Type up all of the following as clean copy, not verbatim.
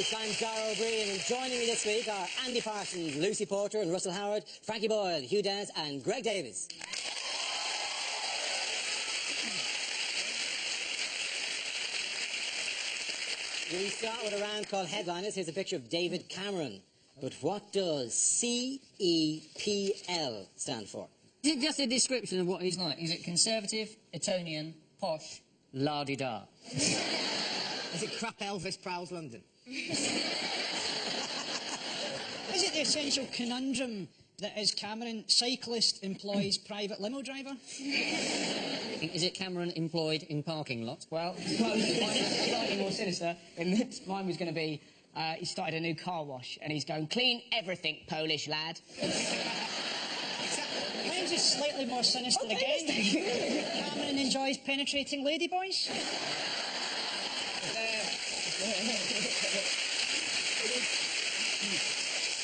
I'm Gar O'Brien, and joining me this week are Andy Parsons, Lucy Porter and Russell Howard, Frankie Boyle, Hugh Dennis and Greg Davies. We start with a round called Headliners. Here's a picture of David Cameron. But what does CEPL stand for? Just a description of what he's like. Is it conservative, Etonian, posh, la-di-da? Is it crap Elvis prowls London? Is it the essential conundrum that is Cameron, cyclist employs private limo driver? Is it Cameron employed in parking lots? Well, slightly more sinister, and mine was going to be, he started a new car wash, and he's going, clean everything, Polish lad. Mine's just slightly more sinister again. Cameron enjoys penetrating ladyboys.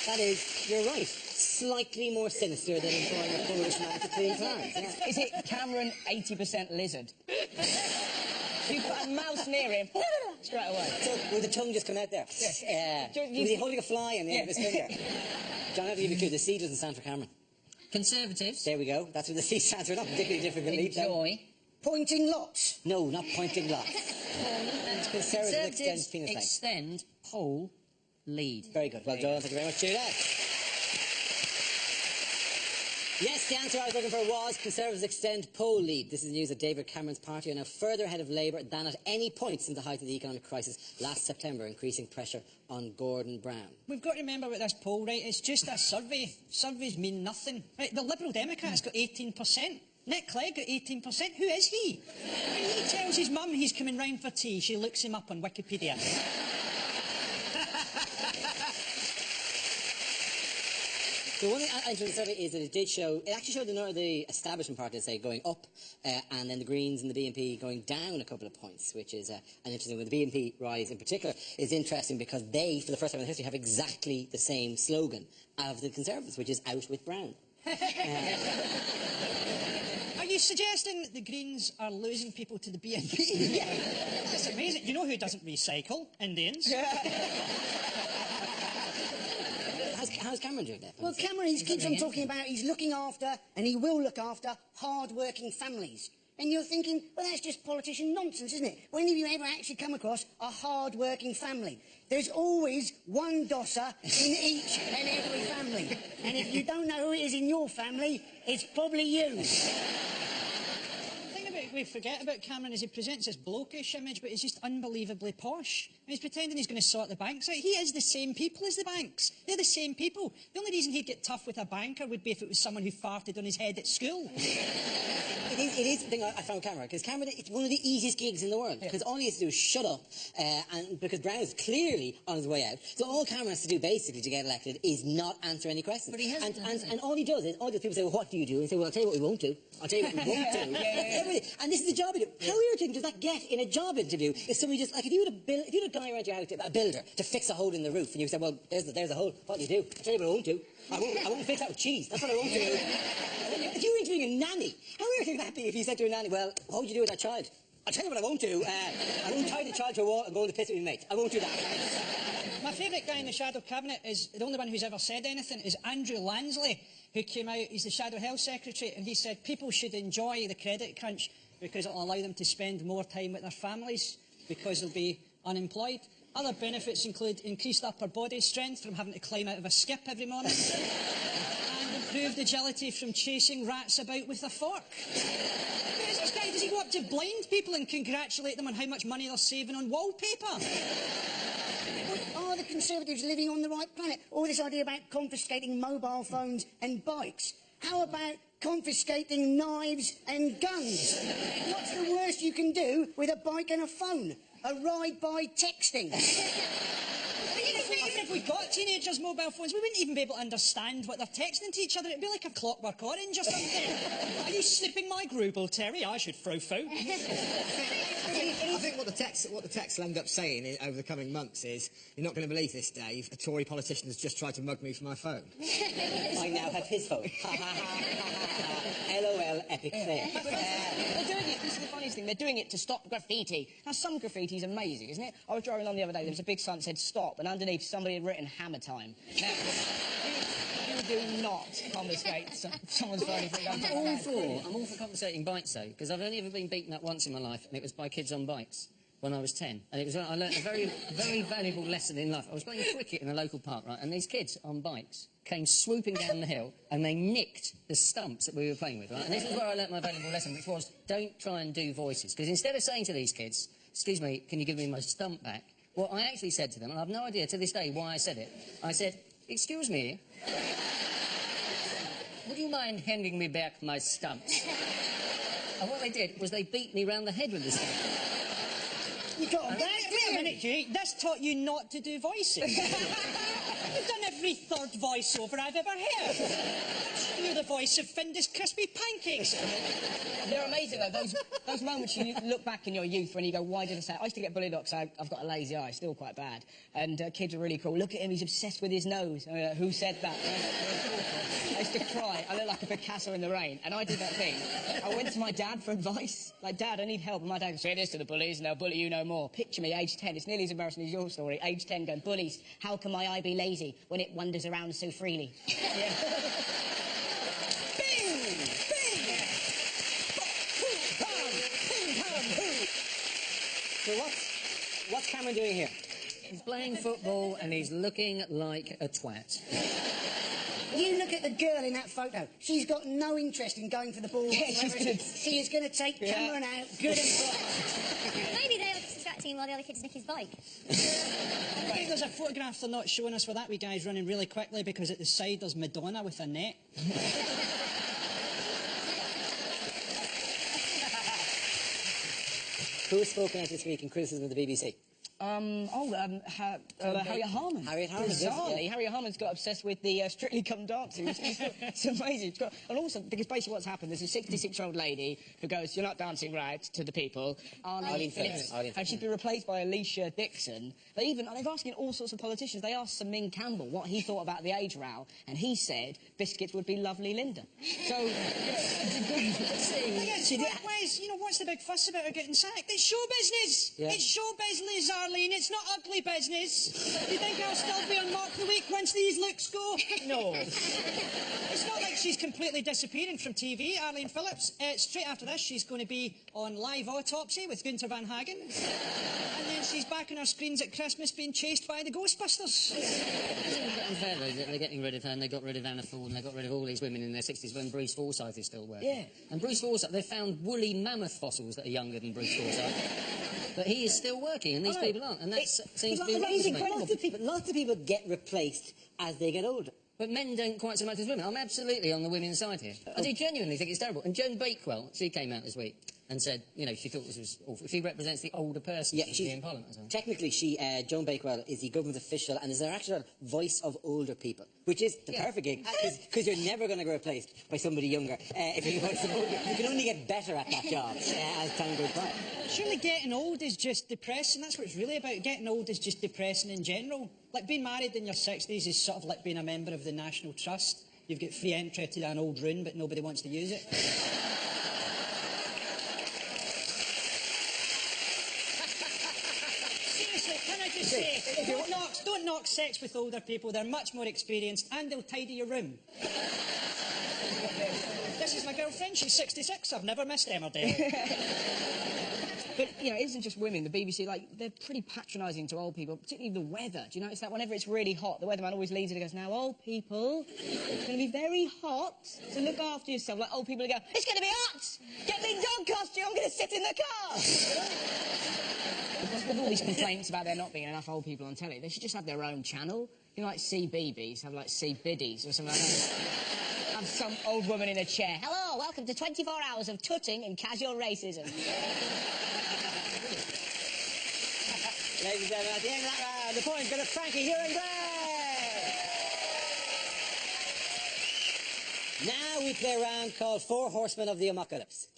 That is, you're right, slightly more sinister than employing a Polish man to clean cars. Yeah. Is it Cameron 80% lizard? You put a mouse near him, straight away. So, will the tongue just come out there? Yeah. Was he holding a fly in the end of his finger? John, I have to give you a clue. The C doesn't stand for Cameron. Conservatives. There we go. That's what the C stands for. Not particularly difficult. Enjoy. Pointing lots. No, not pointing lots. Conservatives extend poll lead. Very good. Well done. Thank you very much, Judah. Yes, the answer I was looking for was Conservatives extend poll lead. This is news that David Cameron's party are now further ahead of Labour than at any point since the height of the economic crisis last September, increasing pressure on Gordon Brown. We've got to remember about this poll, right? It's just a survey. Surveys mean nothing. Right, the Liberal Democrats got 18%. Nick Clegg got 18%. Who is he? When he tells his mum he's coming round for tea, she looks him up on Wikipedia. The one thing I enjoyed the survey is that it actually showed the establishment party, say, going up, and then the Greens and the BNP going down a couple of points, which is an interesting one. The BNP rise in particular is interesting because they, for the first time in history, have exactly the same slogan of the Conservatives, which is out with Brown. Are you suggesting that the Greens are losing people to the BNP? Yeah. That's amazing. You know who doesn't recycle? Indians. How's Cameron doing that? Well, Cameron keeps on talking about he's looking after, and he will look after, hard-working families. And you're thinking, well, that's just politician nonsense, isn't it? When have you ever actually come across a hard-working family? There's always one dosser in each and every family. And if you don't know who it is in your family, it's probably you. We forget about Cameron is he presents this blokish image, but he's just unbelievably posh. And he's pretending he's going to sort the banks out. He is the same people as the banks. They're the same people. The only reason he'd get tough with a banker would be if it was someone who farted on his head at school. It is the thing I found with Cameron, because Cameron, it's one of the easiest gigs in the world, because all he has to do is shut up, and because Brown is clearly on his way out. So all Cameron has to do, basically, to get elected is not answer any questions. But he hasn't, and all he does is, all those people say, well, what do you do? And he say, well, I'll tell you what we won't do. I'll tell you what we won't do. Everything. And this is the job interview. How irritating does that get in a job interview? If somebody just, like, if you had a guy around your house, a builder, to fix a hole in the roof, and you say, well, there's a hole, what do you do? I'll tell you what I won't do. I won't fix that with cheese. That's what I won't do. If you were interviewing a nanny, how irritating would that be if you said to a nanny, well, what would you do with that child? I'll tell you what I won't do. I won't tie the child to a wall and go on the piss with my mates. I won't do that. My favourite guy in the Shadow Cabinet is, the only one who's ever said anything, is Andrew Lansley, who came out, he's the Shadow Health Secretary, and he said people should enjoy the credit crunch because it'll allow them to spend more time with their families because they'll be unemployed. Other benefits include increased upper body strength from having to climb out of a skip every morning and improved agility from chasing rats about with a fork. Who's this guy? Does he go up to blind people and congratulate them on how much money they're saving on wallpaper? Are the Conservatives living on the right planet? All this idea about confiscating mobile phones and bikes. How about confiscating knives and guns. What's the worst you can do with a bike and a phone? A ride by texting. Even if we got teenagers' mobile phones, we wouldn't even be able to understand what they're texting to each other. It'd be like a Clockwork Orange or something. Are you slipping my Grubel, Terry? I should throw food. I think what the text will end up saying over the coming months is, you're not going to believe this, Dave, a Tory politician has just tried to mug me for my phone. I now have his phone. LOL, epic fail. They're doing it, this is the funniest thing, they're doing it to stop graffiti. Now, some graffiti's amazing, isn't it? I was driving along the other day, there was a big sign that said stop, and underneath somebody had written hammer time. Now, you do not confiscate someone's phone if I'm all for confiscating bikes, though, because I've only ever been beaten up once in my life, and it was by kids on bikes when I was 10. And it was when I learnt a very, very valuable lesson in life. I was playing cricket in a local park, right, and these kids on bikes came swooping down the hill, and they nicked the stumps that we were playing with, right? And this is where I learnt my valuable lesson, which was, don't try and do voices. Because instead of saying to these kids, excuse me, can you give me my stump back? What I actually said to them, and I've no idea to this day why I said it, I said, excuse me, would you mind handing me back my stumps? And what they did was they beat me round the head with the stump. You got them back, Wait a minute, Hugh. This taught you not to do voices. You've done every third voiceover I've ever heard. You're the voice of Findus Crispy Pancakes. They're amazing, though. Those moments you look back in your youth when you go, why did I say it? I used to get bullied up because I've got a lazy eye, still quite bad. And kids are really cool. Look at him, he's obsessed with his nose. Who said that? I used to cry. I look like a Picasso in the rain. And I did that thing. I went to my dad for advice. Like, Dad, I need help. And my dad goes, say this to the bullies and they'll bully you no more. Picture me, age 10. It's nearly as embarrassing as your story. Age 10 going, bullies, how can my eye be lazy when it wanders around so freely? Yeah. So what's Cameron doing here? He's playing football and he's looking like a twat. You look at the girl in that photo. She's got no interest in going for the ball. Yeah, she is going to take Cameron out good and proper. Maybe they're distracting him while the other kids nick his bike. I think there's a photograph they're not showing us where that wee guy's running really quickly because at the side there's Madonna with a net. Who has spoken out this week in criticism of the BBC? Harriet Harman. Harriet Harman. Bizarrely, Harriet Harman's got obsessed with the Strictly Come Dancing. It's amazing. And also, because basically what's happened, there's a 66-year-old lady who goes, you're not dancing right to the people. Arlene Phillips. And she's been replaced by Alicia Dixon. They've asking all sorts of politicians. They asked Sir Ming Campbell what he thought about the age row, and he said biscuits would be lovely, Linda. So, What's the big fuss about her getting sacked? It's show business. Yeah. It's show business, Arlene. It's not ugly business. Do you think I'll still be on Mark the Week once these looks go? no. It's not like she's completely disappearing from TV, Arlene Phillips. Straight after this, she's going to be on Live Autopsy with Gunther Van Hagen. And then she's back on our screens at Christmas being chased by the Ghostbusters. It's unfair, though, that they're getting rid of her, and they got rid of Anna Ford, and they got rid of all these women in their 60s when Bruce Forsyth is still working. Yeah. And Bruce Forsyth, they found woolly mammoth fossils that are younger than Bruce Forsyth. But he is still working, and these people aren't, and that seems to be lots of people get replaced as they get older. But men don't quite so much as women. I'm absolutely on the women's side here. I do genuinely think it's terrible. And Joan Bakewell, she came out this week and said, she thought this was awful. She represents the older person in Parliament. Technically, Joan Bakewell is the government official and is an actual voice of older people, which is the perfect gig, because you're never going to get replaced by somebody younger. If you're voice of older, you can only get better at that job as time goes by. Surely getting old is just depressing. That's what it's really about. Getting old is just depressing in general. Like, being married in your 60s is sort of like being a member of the National Trust. You've got free entry to an old ruin, but nobody wants to use it. Seriously, can I just say, don't knock sex with older people. They're much more experienced, and they'll tidy your room. This is my girlfriend. She's 66. I've never missed Emmerdale. But, it isn't just women. The BBC, they're pretty patronising to old people, particularly the weather. Do you notice that? Whenever it's really hot, the weatherman always leads it and goes, now, old people, it's going to be very hot, so look after yourself. Like, old people go, it's going to be hot! Get me dog costume, I'm going to sit in the car! With all these complaints about there not being enough old people on telly, they should just have their own channel. Like CBeebies, have, CBiddies or something like that. have some old woman in a chair. Hello, welcome to 24 hours of tutting and casual racism. Ladies and gentlemen, at the end of that round, the point goes to Frankie here and Greg. Now we play a round called Four Horsemen of the Apocalypse.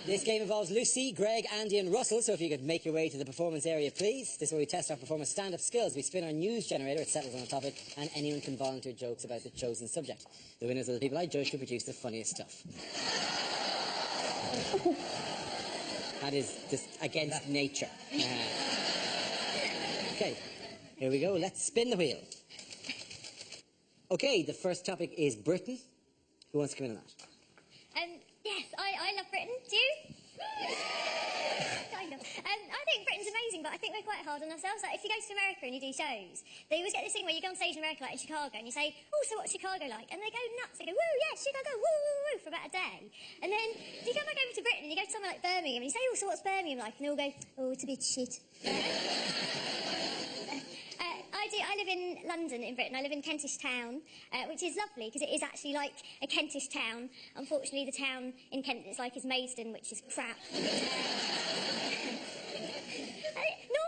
This game involves Lucy, Greg, Andy and Russell, so if you could make your way to the performance area, please. This is where we test our performers' stand-up skills. We spin our news generator, it settles on a topic, and anyone can volunteer jokes about the chosen subject. The winners are the people I judge to produce the funniest stuff. That is just against nature. Okay, here we go. Let's spin the wheel. Okay, the first topic is Britain. Who wants to come in on that? Yes, I love Britain. Do you? Kind of. I think Britain's amazing, but I think we're quite hard on ourselves. Like, if you go to America and you do shows, they always get this thing where you go on stage in America, like in Chicago, and you say, oh, so what's Chicago like? And they go nuts. They go, woo, yeah, Chicago, woo, woo, woo, for about a day. And then you come back over to Britain and you go to somewhere like Birmingham, and you say, oh, so what's Birmingham like? And they all go, oh, it's a bit shit. I live in London, in Britain. I live in Kentish Town, which is lovely because it is actually like a Kentish town. Unfortunately, the town in Kent is like is Maidstone, which is crap. North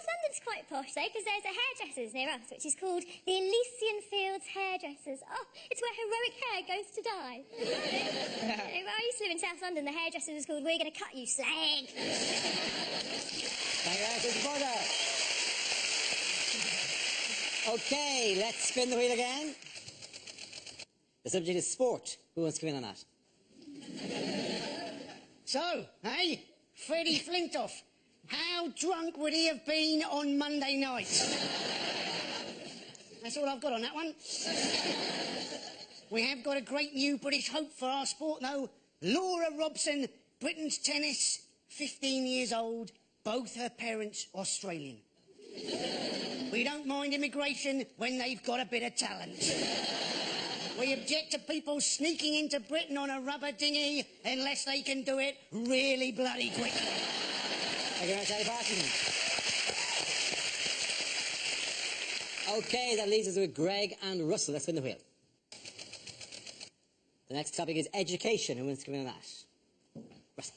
London's quite posh, though, because there's a hairdresser's near us, which is called the Elysian Fields Hairdressers. Oh, it's where heroic hair goes to die. I used to live in South London. The hairdresser was called We're Going to Cut You, Slag. Thank you very much. Okay, let's spin the wheel again. The subject is sport. Who wants to come in on that? So, hey, Freddie Flintoff, how drunk would he have been on Monday night? That's all I've got on that one. We have got a great new British hope for our sport, though. Laura Robson, Britain's tennis, 15 years old, both her parents Australian. We don't mind immigration when they've got a bit of talent. We object to people sneaking into Britain on a rubber dinghy unless they can do it really bloody quick. Thank you very much, Andy Parsons. Okay, that leaves us with Greg and Russell. Let's spin the wheel. The next topic is education. Who wants to come in on that? Russell.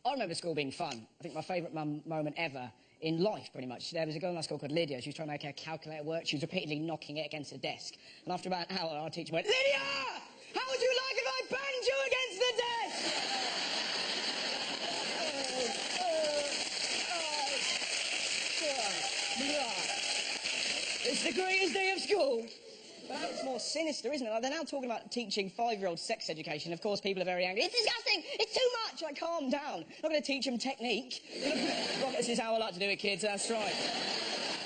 I remember school being fun. I think my favourite moment ever in life, pretty much. There was a girl in our school called Lydia. She was trying to make her calculator work. She was repeatedly knocking it against the desk. And after about an hour, our teacher went, Lydia! How would you like if I banged you against the desk? It's the greatest day of school. But it's more sinister, isn't it? Like, they're now talking about teaching 5-year-olds sex education. Of course, people are very angry. It's disgusting! It's too much! Like, calm down. Not going to teach them technique. Well, this is how I like to do it, kids. That's right.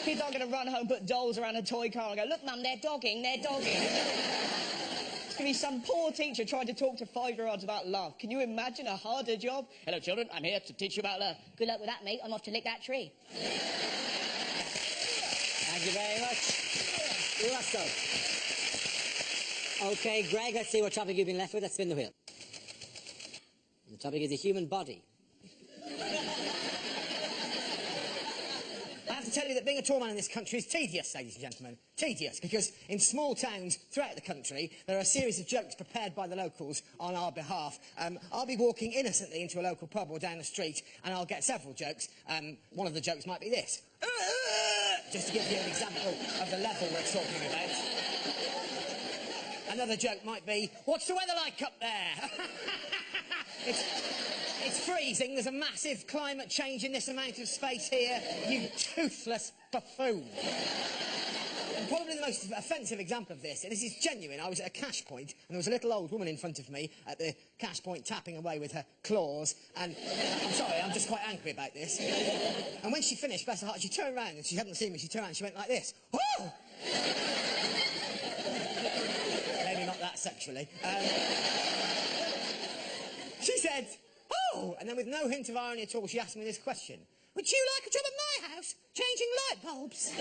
Kids aren't going to run home, put dolls around a toy car and go, look, Mum, they're dogging, they're dogging. It's going to be some poor teacher trying to talk to 5-year-olds about love. Can you imagine a harder job? Hello, children. I'm here to teach you about love. Good luck with that, mate. I'm off to lick that tree. Thank you very much. Russell. Okay, Greg, let's see what topic you've been left with. Let's spin the wheel. The topic is the human body. I have to tell you that being a tall man in this country is tedious, ladies and gentlemen. Tedious, because in small towns throughout the country, there are a series of jokes prepared by the locals on our behalf. I'll be walking innocently into a local pub or down the street, and I'll get several jokes. One of the jokes might be this. Just to give you an example of the level we're talking about. Another joke might be, what's the weather like up there? It's freezing. There's a massive climate change in this amount of space here, you toothless buffoon. And probably the most offensive example of this, and this is genuine, I was at a cash point, and there was a little old woman in front of me at the cash point tapping away with her claws, and I'm sorry, I'm just quite angry about this. And when she finished, bless her heart, she turned around, and she hadn't seen me, she turned around and she went like this. Oh! Maybe not that sexually. She said, oh! And then with no hint of irony at all, she asked me this question. Would you like a job at my house, changing light bulbs?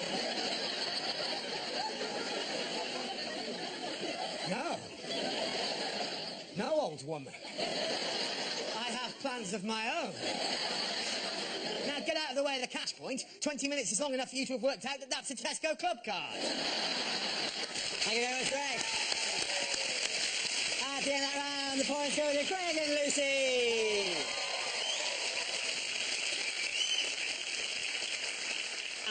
No. No, old woman. I have plans of my own. Now, get out of the way of the cash point. 20 minutes is long enough for you to have worked out that that's a Tesco club card. Thank you very much, Greg. at the end of that round, the points go to Craig and Lucy.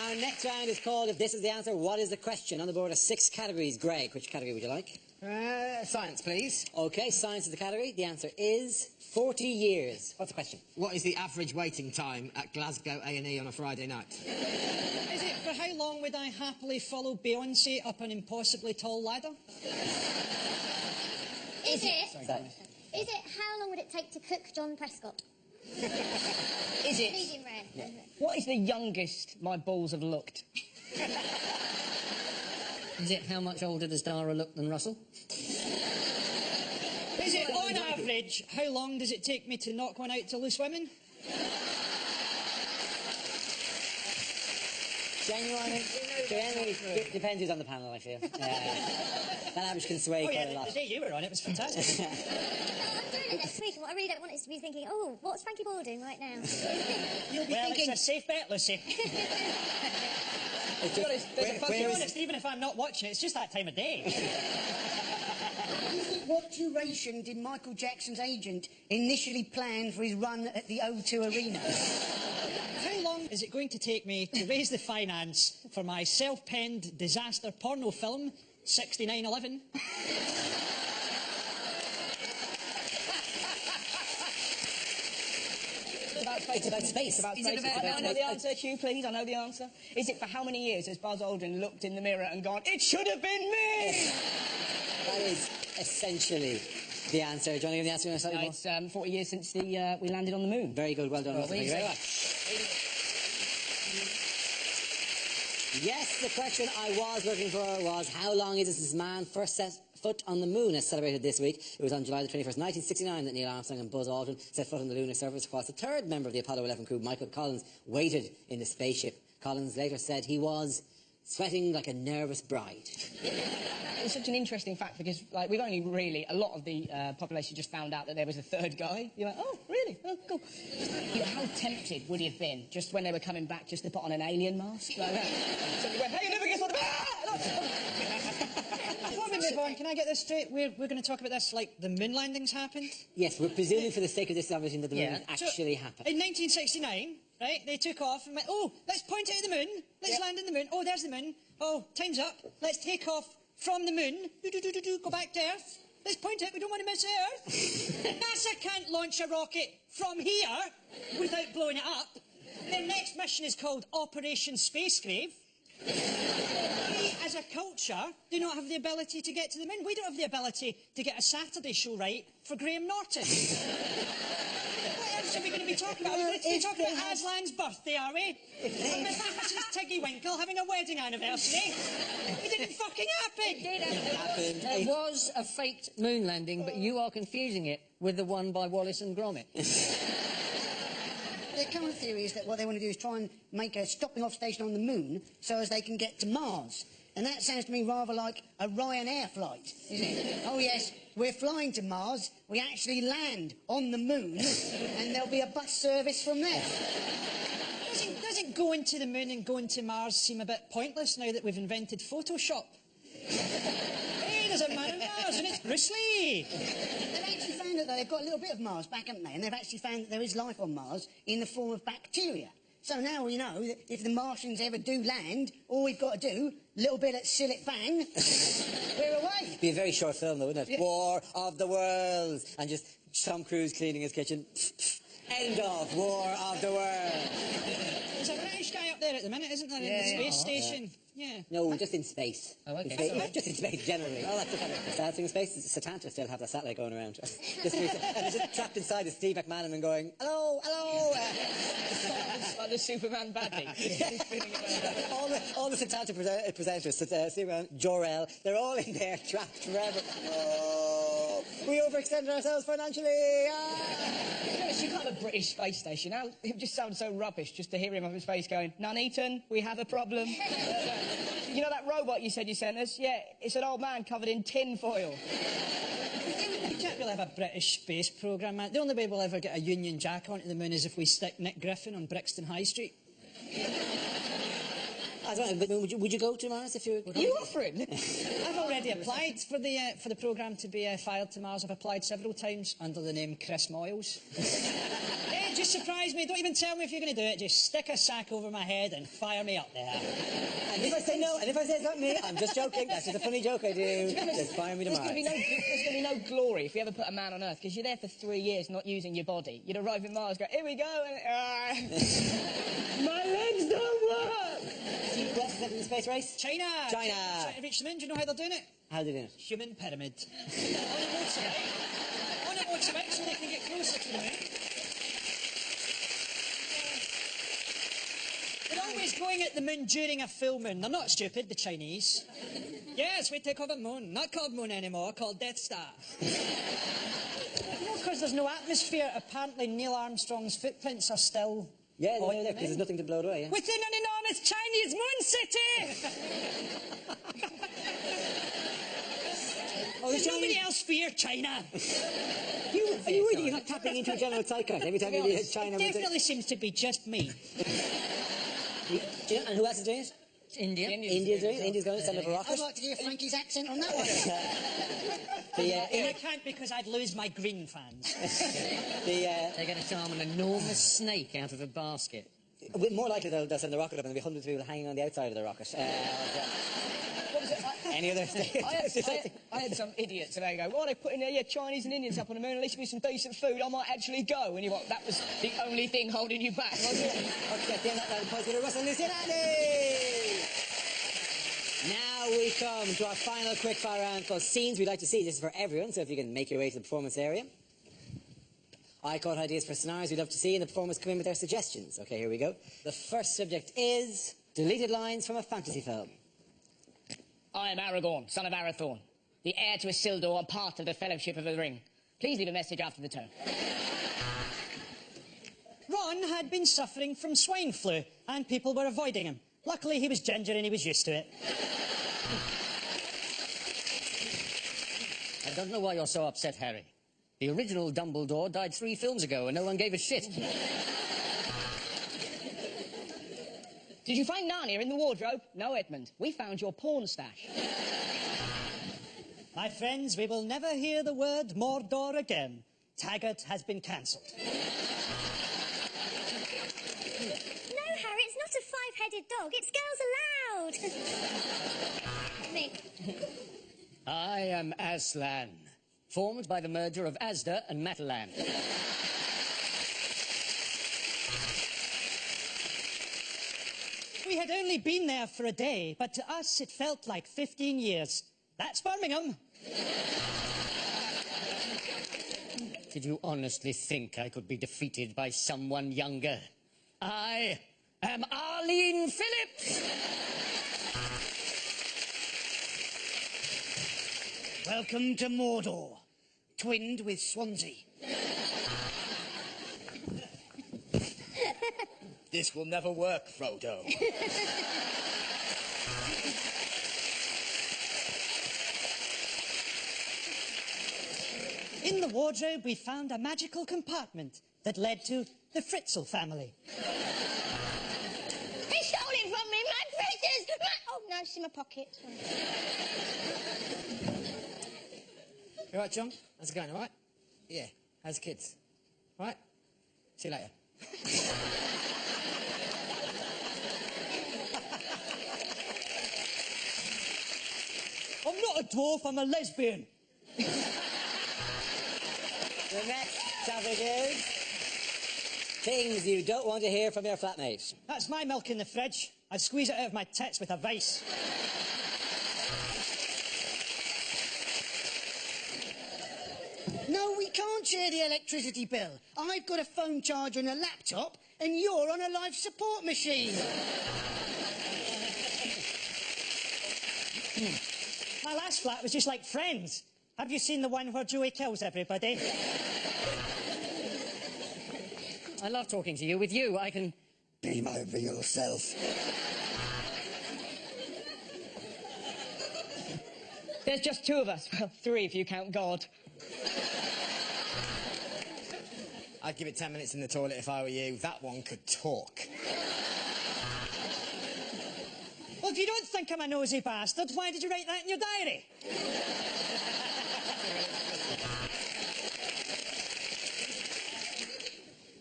Our next round is called If This Is the Answer, What Is the Question? On the board are 6 categories. Greg, which category would you like? Science, please. OK, science is the category. The answer is 40 years. What's the question? What is the average waiting time at Glasgow A&E on a Friday night? Is it for how long would I happily follow Beyonce up an impossibly tall ladder? Is it how long would it take to cook John Prescott? Is it? Medium rare. Yeah. What is the youngest my balls have looked? Is it how much older does Dara look than Russell? Is it, on average, how long does it take me to knock one out to loose women? Genuinely, it depends who's on the panel, I feel. That average can sway quite a lot. The day you were on it was fantastic. I'm doing it next week, and what I really don't want is to be thinking, oh, what's Frankie Ball doing right now? You'll be thinking... It's a safe bet, Lucy. To be honest, even if I'm not watching it, it's just that time of day. What duration did Michael Jackson's agent initially plan for his run at the O2 Arena? How long is it going to take me to raise the finance for my self-penned disaster porno film, 6911? It's about space. I know the answer, Hugh, please. I know the answer. Is it for how many years has Buzz Aldrin looked in the mirror and gone, it should have been me? That is essentially the answer. Do you want to give the answer? No, it's 40 years since we landed on the moon. Very good. Well done. Russell. Thank you very much. Yes, the question I was looking for was how long is it since man first set foot on the moon, as celebrated this week? It was on July the 21st, 1969, that Neil Armstrong and Buzz Aldrin set foot on the lunar surface, whilst the third member of the Apollo 11 crew, Michael Collins, waited in the spaceship. Collins later said he was sweating like a nervous bride. It's such an interesting fact because, like, we've only really, a lot of the population just found out that there was a third guy. You're like, oh, really? Oh, cool. How tempted would he have been just when they were coming back just to put on an alien mask like that? So he went, hey, you never guess what Before we move on, can I get this straight? We're going to talk about this like the moon landings happened? Yes, we're presuming for the sake of this establishing that the moon actually happened. In 1969, right, they took off and went, oh, let's point it at the moon. Let's land on the moon. Oh, there's the moon. Oh, time's up. Let's take off from the moon. Go back to Earth. Let's point it. We don't want to miss Earth. NASA can't launch a rocket from here without blowing it up. Their next mission is called Operation Space Grave. We, as a culture, do not have the ability to get to the moon. We don't have the ability to get a Saturday show right for Graham Norton. What else are we going to be talking about? We're going to be talking about Aslan's birthday, are we? And Mrs. Tiggy Winkle having a wedding anniversary. It didn't fucking happen. It did happen. There was a faked moon landing, but you are confusing it with the one by Wallace and Gromit. Their current theory is that what they want to do is try and make a stopping-off station on the moon so as they can get to Mars. And that sounds to me rather like a Ryanair flight, isn't it? Oh, yes, we're flying to Mars, we actually land on the moon, and there'll be a bus service from there. Doesn't going to the moon and going to Mars seem a bit pointless now that we've invented Photoshop? Hey, there's a man on Mars, and it's Bruce Lee. They've actually found that they've got a little bit of Mars back, haven't they? And they've actually found that there is life on Mars in the form of bacteria. So now we know that if the Martians ever do land, all we've got to do, a little bit at Sillet Bang, we're away. It'd be a very short film, though, wouldn't it? Yeah. War of the Worlds. And just Tom Cruise cleaning his kitchen. End of War of the World. There's a British guy up there at the minute, isn't there, in the space station? Yeah. No, just in space. Oh, okay. Just in space, generally. Oh, that's the sad thing in space. Satanta still have that satellite going around. just trapped inside is Steve McMahon and going, hello, hello. Like the Superman baddie. all the Satanta presenters, Superman, Jor-El, they're all in there trapped forever. Oh, we overextended ourselves financially. You can't have a British space station. Now, it just sounds so rubbish just to hear him up in space going, Nuneaton, we have a problem. You know that robot you said you sent us? Yeah, it's an old man covered in tin foil. You can't really have a British space programme, man. The only way we'll ever get a Union Jack onto the moon is if we stick Nick Griffin on Brixton High Street. I don't know, but would you go to Mars if you were... You offering? I've already applied for the programme to be fired to Mars. I've applied several times under the name Chris Moyles. Yeah, just surprise me. Don't even tell me if you're going to do it. Just stick a sack over my head and fire me up there. And if I say no, and if I say it's not me, I'm just joking. That's just a funny joke I do. Just fire me to Mars. There's going to be no glory if you ever put a man on Earth, because you're there for 3 years not using your body. You'd arrive in Mars, go, here we go, and... my legs don't work! See who else is up in the space race? China! China! Trying to reach the moon. Do you know how they're doing it? How they doing it? Human pyramid. On a motorbike so they can get closer to the moon. They're always going at the moon during a full moon. They're not stupid, the Chinese. Yes, we take over moon. Not called moon anymore, called Death Star. You know, because there's no atmosphere, apparently Neil Armstrong's footprints are still... Yeah, they're there, because there's nothing to blow it away, yeah? Within an enormous Chinese moon city! Oh, Does nobody else fear China? Are you worried you're not tapping into a general zeitgeist every time you hit China? It definitely seems to be just me. And who else is doing it? India. India's doing it. India's going to send up a rocket. I'd like to hear Frankie's accent on that one. I can't because I'd lose my green fans. They're going to charm an enormous snake out of a basket. More likely they'll send the rocket up and there'll be hundreds of people hanging on the outside of the rocket. What was it? Any other I had some idiot today go, well, they're putting Chinese and Indians up on the moon, at least with some decent food, I might actually go. And you what, that was the only thing holding you back. Okay, Russell Luciani! Now we come to our final quickfire round called Scenes We'd Like to See. This is for everyone, so if you can make your way to the performance area. I caught ideas for scenarios we'd love to see, and the performers come in with their suggestions. Okay, here we go. The first subject is deleted lines from a fantasy film. I am Aragorn, son of Arathorn, the heir to Isildur and part of the Fellowship of the Ring. Please leave a message after the tone. Ron had been suffering from swine flu, and people were avoiding him. Luckily, he was ginger and he was used to it. I don't know why you're so upset, Harry. The original Dumbledore died 3 films ago and no one gave a shit. Did you find Narnia in the wardrobe? No, Edmund. We found your porn stash. My friends, we will never hear the word Mordor again. Taggart has been cancelled. No, Harry, it's not a 5-headed dog. It's girls allowed. Me. I am Aslan, formed by the merger of Asda and Matalan. We had only been there for a day, but to us it felt like 15 years. That's Birmingham. Did you honestly think I could be defeated by someone younger? I am Arlene Phillips! Welcome to Mordor, twinned with Swansea. This will never work, Frodo. In the wardrobe, we found a magical compartment that led to the Fritzl family. He stole it from me, my precious! Oh, no, it's in my pocket. You all right, John? How's it going, all right? Yeah. How's the kids? All right? See you later. I'm not a dwarf, I'm a lesbian. The next topic is things you don't want to hear from your flatmate. That's my milk in the fridge. I'd squeeze it out of my tits with a vice. No, we can't share the electricity bill. I've got a phone charger and a laptop, and you're on a life support machine. My last flat was just like Friends. Have you seen the one where Joey kills everybody? I love talking to you. With you, I can Be my real self. There's just 2 of us. Well, 3 if you count God. I'd give it 10 minutes in the toilet if I were you. That one could talk. you don't think I'm a nosy bastard, why did you write that in your diary?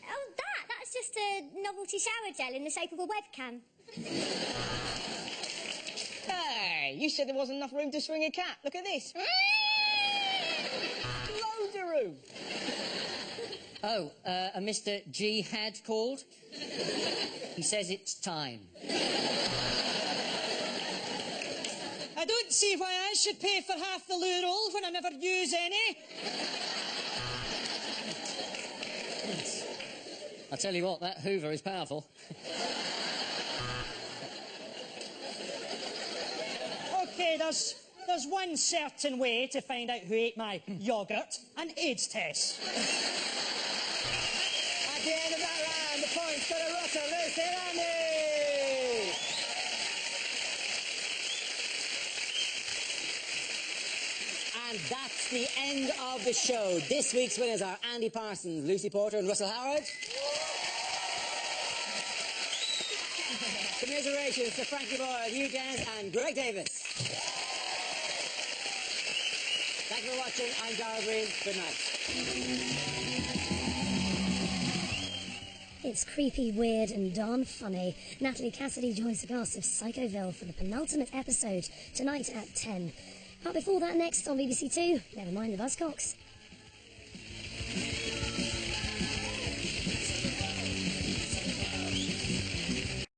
Oh, that's just a novelty shower gel in the shape of a webcam. Hey, you said there wasn't enough room to swing a cat. Look at this. Loads of room. Oh, a Mr. G had called. He says it's time. I don't see why I should pay for half the loo roll when I never use any. I tell you what, that Hoover is powerful. OK, there's one certain way to find out who ate my yoghurt, an AIDS test. At the end of that round, the points go to Russell, Lucy and Andy. And that's the end of the show. This week's winners are Andy Parsons, Lucy Porter and Russell Howard. Commiserations to Frankie Boyle, Hugh Dent and Greg Davis. Thank you for watching. I'm Darrell Green. Good night. It's creepy, weird and darn funny. Natalie Cassidy joins the cast of Psychoville for the penultimate episode tonight at 10. But before that, next on BBC Two, never mind the Buzzcocks.